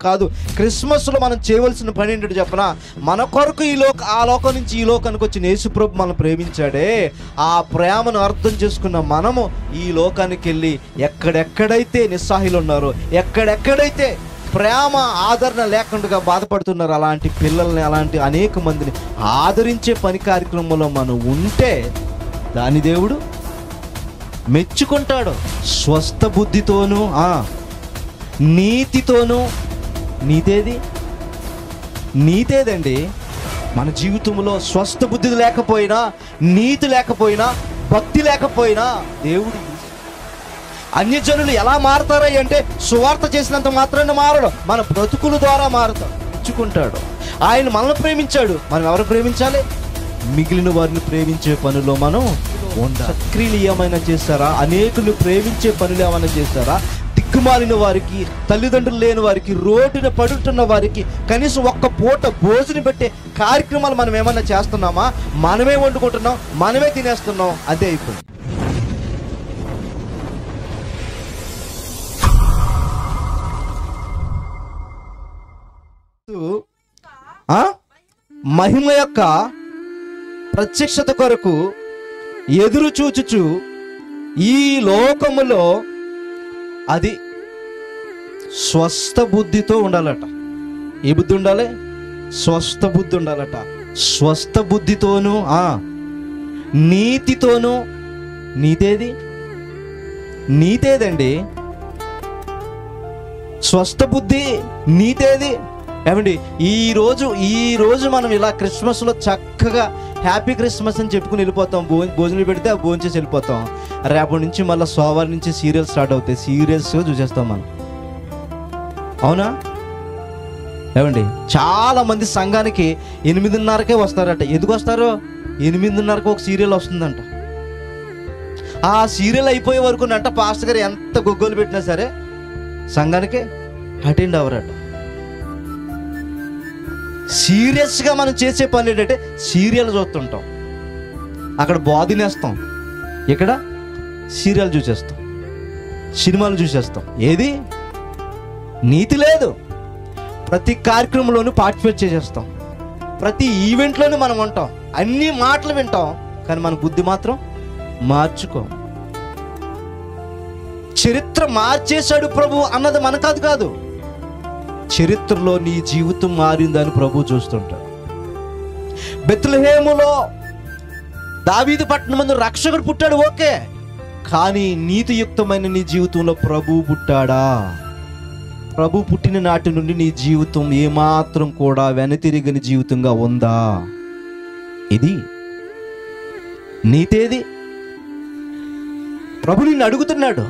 కాదు. క్రిస్మస్లో మనం చేయవలసిన పని ఏంటంటే చెప్పనా, మన కొరకు ఆ లోకం నుంచి ఈ లోకానికి వచ్చిన యేసుప్రభు మనం ప్రేమించాడే, ఆ ప్రేమను అర్థం చేసుకున్న మనము ఈ లోకానికి వెళ్ళి ఎక్కడెక్కడైతే నిస్సహాయులు ఉన్నారో, ఎక్కడెక్కడైతే ప్రేమ ఆదరణ లేకుండా బాధపడుతున్నారు అలాంటి పిల్లల్ని, అలాంటి అనేక మందిని ఆదరించే పని కార్యక్రమంలో మనం ఉంటే దాని దేవుడు మెచ్చుకుంటాడు. స్వస్థ బుద్ధితోనూ నీతితోనూ. నీతేదండి మన జీవితంలో. స్వస్థ బుద్ధి లేకపోయినా, నీతి లేకపోయినా, భక్తి లేకపోయినా దేవుడు అన్యజనులు ఎలా మారతారా అంటే సువార్త చేసినంత మాత్రాన మారడు, మన బ్రతుకుల ద్వారా మారుతాడు, మెచ్చుకుంటాడు. ఆయన మనల్ని ప్రేమించాడు, మనం ఎవరు ప్రేమించాలి? మిగిలిన వారిని ప్రేమించే పనిలో మనం ఉండాలి. సత్క్రియలు ఏమైనా చేస్తారా? అనేకులు ప్రేమించే పనులు ఏమైనా చేస్తారా? దిక్కుమాలిన వారికి, తల్లిదండ్రులు లేని వారికి, రోడ్డున పడుతున్న వారికి కనీసం ఒక్క పూట భోజనం పెట్టే కార్యక్రమాలు మనం ఏమైనా చేస్తున్నామా? మనమే వండుకుంటున్నాం, మనమే తినేస్తున్నాం, అదే అయిపోయింది. మహిమ యొక్క ప్రత్యక్షత కొరకు ఎదురు చూచుచు ఈ లోకములో అది స్వస్థ బుద్ధితో ఉండాలట. ఏ బుద్ధి ఉండాలి? స్వస్థ బుద్ధి ఉండాలట. స్వస్థ బుద్ధితోనూ నీతితోనూ. నీతేదండి స్వస్థ బుద్ధి, నీతేది. ఏమండి ఈరోజు మనం ఇలా క్రిస్మస్లో చక్కగా హ్యాపీ క్రిస్మస్ అని చెప్పుకుని వెళ్ళిపోతాం. భోజనం పెడితే ఆ భోజనం చేసి వెళ్ళిపోతాం. రేపటి నుంచి మళ్ళీ సోమవారం నుంచి సీరియల్స్ స్టార్ట్ అవుతాయి, సీరియల్స్గా చూసేస్తాం మనం. అవునా? ఏమండి చాలా మంది సంఘానికి 8:30కే వస్తారట. ఎందుకు వస్తారు? 8:30కి ఒక సీరియల్ వస్తుందంట. ఆ సీరియల్ అయిపోయే వరకు అంట పాస్టర్ గారు ఎంత గొగ్గోలు పెట్టినా సరే సంఘానికి అటెండ్ అవ్వరట. సీరియస్గా మనం చేసే పని ఏంటంటే సీరియల్ చూస్తుంటాం, అక్కడ బోధినేస్తాం, ఇక్కడ సీరియల్ చూసేస్తాం, సినిమాలు చూసేస్తాం. ఏది నీతి లేదు. ప్రతి కార్యక్రమంలోనూ పార్టిసిపేట్ చేసేస్తాం, ప్రతి ఈవెంట్లోనూ మనం ఉంటాం, అన్ని మాటలు వింటాం, కానీ మన బుద్ధి మాత్రం మార్చుకోం. చరిత్ర మార్చేశాడు ప్రభు అన్నది మనకు కాదు, చరిత్రలో నీ జీవితం మారిందని ప్రభు చూస్తుంటాడు. బెత్లెహేములో దావీదు పట్టణం ముందు రక్షకుడు పుట్టాడు, ఓకే, కానీ నీతియుక్తమైన నీ జీవితంలో ప్రభు పుట్టాడా? ప్రభు పుట్టిన నాటి నుండి నీ జీవితం ఏమాత్రం కూడా వెనుతిరిగని జీవితంగా ఉందా? ఇది నీతేది? ప్రభు నిన్ను అడుగుతున్నాడు.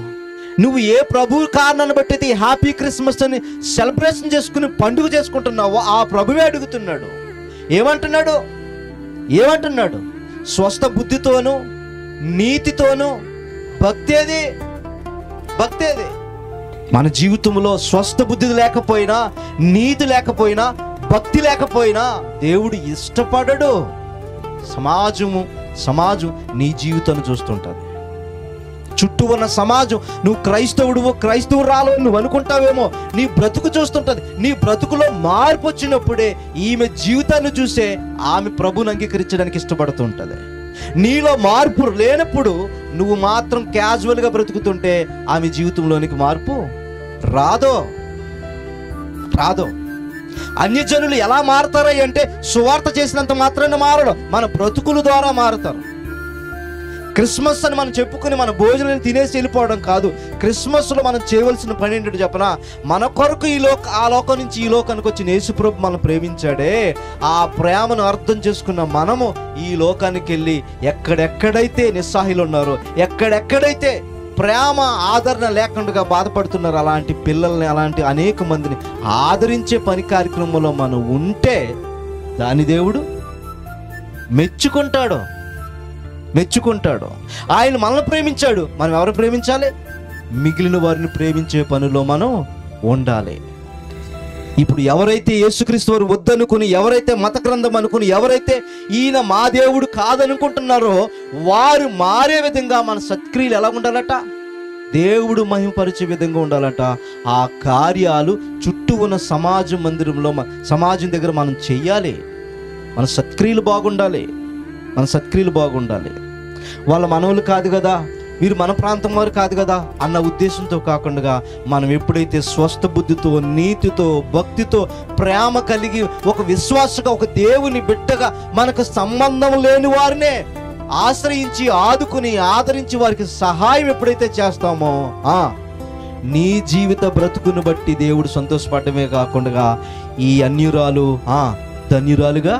నువ్వు ఏ ప్రభు కారణాన్ని బట్టి హ్యాపీ క్రిస్మస్ అని సెలబ్రేషన్ చేసుకుని పండుగ చేసుకుంటున్నావో ఆ ప్రభువే అడుగుతున్నాడు. ఏమంటున్నాడు? స్వస్థ బుద్ధితోనూ నీతితోనూ. భక్తేది? మన జీవితంలో స్వస్థ బుద్ధి లేకపోయినా, నీతి లేకపోయినా, భక్తి లేకపోయినా దేవుడు ఇష్టపడడు. సమాజం నీ జీవితాన్ని చూస్తుంటుంది. చుట్టూ ఉన్న సమాజం, నువ్వు క్రైస్తవురాలు నువ్వు అనుకుంటావేమో, నీ బ్రతుకు చూస్తుంటుంది. నీ బ్రతుకులో మార్పు వచ్చినప్పుడే ఈమె జీవితాన్ని చూసే ఆమె ప్రభుని అంగీకరించడానికి ఇష్టపడుతుంటుంది. నీలో మార్పు లేనప్పుడు నువ్వు మాత్రం క్యాజువల్గా బ్రతుకుతుంటే ఆమె జీవితంలోనికి మార్పు రాదో. అన్యజనులు ఎలా మారతారా అంటే సువార్త చేసినంత మాత్రాన మారడు, మన బ్రతుకుల ద్వారా మారుతారు. క్రిస్మస్ అని మనం చెప్పుకుని మన భోజనం తినేసి వెళ్ళిపోవడం కాదు. క్రిస్మస్లో మనం చేయవలసిన పని ఏంటంటే చెప్పనా, మన కొరకు ఆ లోకం నుంచి ఈ లోకానికి వచ్చిన యేసుప్రభు మనం ప్రేమించాడే, ఆ ప్రేమను అర్థం చేసుకున్న మనము ఈ లోకానికి వెళ్ళి ఎక్కడెక్కడైతే నిస్సహాయులు ఉన్నారో, ఎక్కడెక్కడైతే ప్రేమ ఆదరణ లేకుండా బాధపడుతున్నారు అలాంటి పిల్లల్ని, అలాంటి అనేక మందిని ఆదరించే పని కార్యక్రమంలో మనం ఉంటే దాని దేవుడు మెచ్చుకుంటాడు. ఆయన మనల్ని ప్రేమించాడు, మనం ఎవరు ప్రేమించాలి? మిగిలిన వారిని ప్రేమించే పనిలో మనం ఉండాలి. ఇప్పుడు ఎవరైతే యేసుక్రీస్తు వారు వద్దనుకుని, ఎవరైతే మత గ్రంథం అనుకుని, ఎవరైతే ఈయన మా దేవుడు కాదనుకుంటున్నారో వారు మారే విధంగా మన సత్క్రియలు ఎలా ఉండాలట? దేవుడు మహిమపరిచే విధంగా ఉండాలంట. ఆ కార్యాలు చుట్టూ ఉన్న సమాజ మందిరంలో సమాజం దగ్గర మనం చెయ్యాలి. మన సత్క్రియలు బాగుండాలి, మన సత్క్రియలు బాగుండాలి. వాళ్ళ మనవులు కాదు కదా, వీరు మన ప్రాంతం వారు కాదు కదా అన్న ఉద్దేశంతో కాకుండా మనం ఎప్పుడైతే స్వస్థ బుద్ధితో, నీతితో, భక్తితో, ప్రేమ కలిగి ఒక విశ్వాసగా, ఒక దేవుని బిడ్డగా మనకు సంబంధం లేని వారినే ఆశ్రయించి ఆదుకుని ఆదరించి వారికి సహాయం ఎప్పుడైతే చేస్తామో నీ జీవిత బ్రతుకును బట్టి దేవుడు సంతోషపడమే కాకుండా ఈ అన్యురాలు ధన్యురాలుగా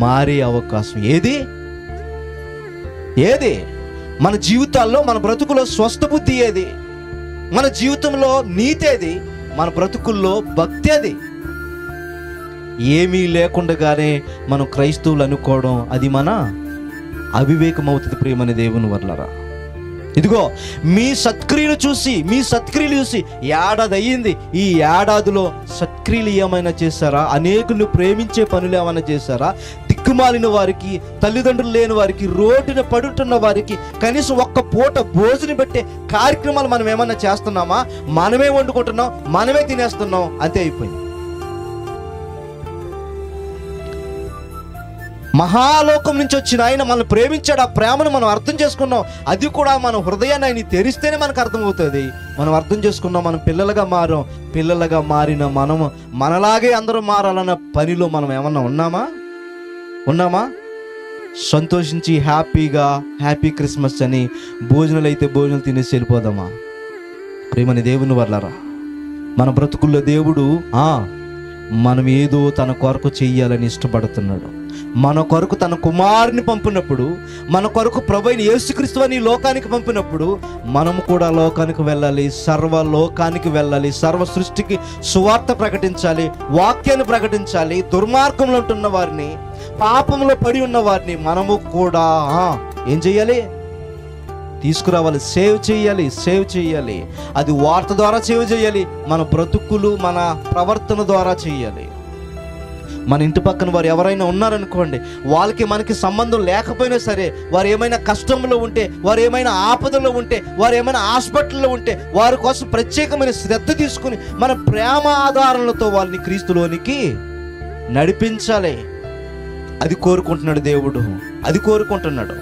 మారే అవకాశం ఏది మన జీవితాల్లో, మన బ్రతుకులో స్వస్థ బుద్ధి ఏది, మన జీవితంలో నీతి ఏది, మన బ్రతుకుల్లో భక్తి అది. ఏమీ లేకుండానే మనం క్రైస్తవులు అనుకోవడం అది మన అవివేకం అవుతుంది. ప్రియమైన దేవుని వర్లరా, ఇదిగో మీ సత్క్రియలు చూసి ఏడాది అయ్యింది. ఈ ఏడాదిలో సత్క్రియలు ఏమైనా చేశారా? అనేకులను ప్రేమించే పనులు ఏమైనా చేశారా? దిక్కుమాలిన వారికి, తల్లిదండ్రులు లేని వారికి, రోడ్డున పడుతున్న వారికి కనీసం ఒక్క పూట భోజనం పెట్టే కార్యక్రమాలు మనం ఏమన్నా చేస్తున్నామా? మనమే వండుకుంటున్నాం, మనమే తినేస్తున్నాం, అంతే అయిపోయింది. మహాలోకం నుంచి వచ్చిన ఆయన మనల్ని ప్రేమించాడు. ఆ ప్రేమను మనం అర్థం చేసుకున్నాం. అది కూడా మన హృదయాన్ని ఆయన తెరిస్తేనే మనకు అర్థమవుతుంది. మనం అర్థం చేసుకున్నాం, మనం పిల్లలుగా మారాం. పిల్లలుగా మారిన మనము మనలాగే అందరూ మారాలన్న పనిలో మనం ఏమన్నా ఉన్నామా? సంతోషించి హ్యాపీగా హ్యాపీ క్రిస్మస్ అని భోజనాలు అయితే భోజనాలు తినేసి వెళ్ళిపోదామా? ప్రేమని దేవుని వర్లారా, మన బ్రతుకుల్లో దేవుడు మనం ఏదో తన కొరకు చెయ్యాలని ఇష్టపడుతున్నాడు. మన కొరకు తన కుమారుని పంపినప్పుడు, మన కొరకు ప్రభువైన యేసుక్రీస్తు అని లోకానికి పంపినప్పుడు మనము కూడా లోకానికి వెళ్ళాలి, సర్వలోకానికి వెళ్ళాలి, సర్వ సృష్టికి సువార్త ప్రకటించాలి, వాక్యాన్ని ప్రకటించాలి. దుర్మార్గంలో ఉంటున్న వారిని, పాపంలో పడి ఉన్న వారిని మనము కూడా ఏం చేయాలి? తీసుకురావాలి, సేవ్ చేయాలి. అది వార్త ద్వారా సేవ్ చేయాలి, మన బ్రతుకులు, మన ప్రవర్తన ద్వారా చేయాలి. మన ఇంటి పక్కన వారు ఎవరైనా ఉన్నారనుకోండి, వాళ్ళకి మనకి సంబంధం లేకపోయినా సరే, వారు ఏమైనా కష్టంలో ఉంటే, వారు ఏమైనా ఆపదలో ఉంటే, వారు ఏమైనా హాస్పిటల్లో ఉంటే, వారి కోసం ప్రత్యేకమైన శ్రద్ధ తీసుకుని మన ప్రేమ ఆధారాలతో వాళ్ళని క్రీస్తులోనికి నడిపించాలి. అది కోరుకుంటున్నాడు దేవుడు, అది కోరుకుంటున్నాడు.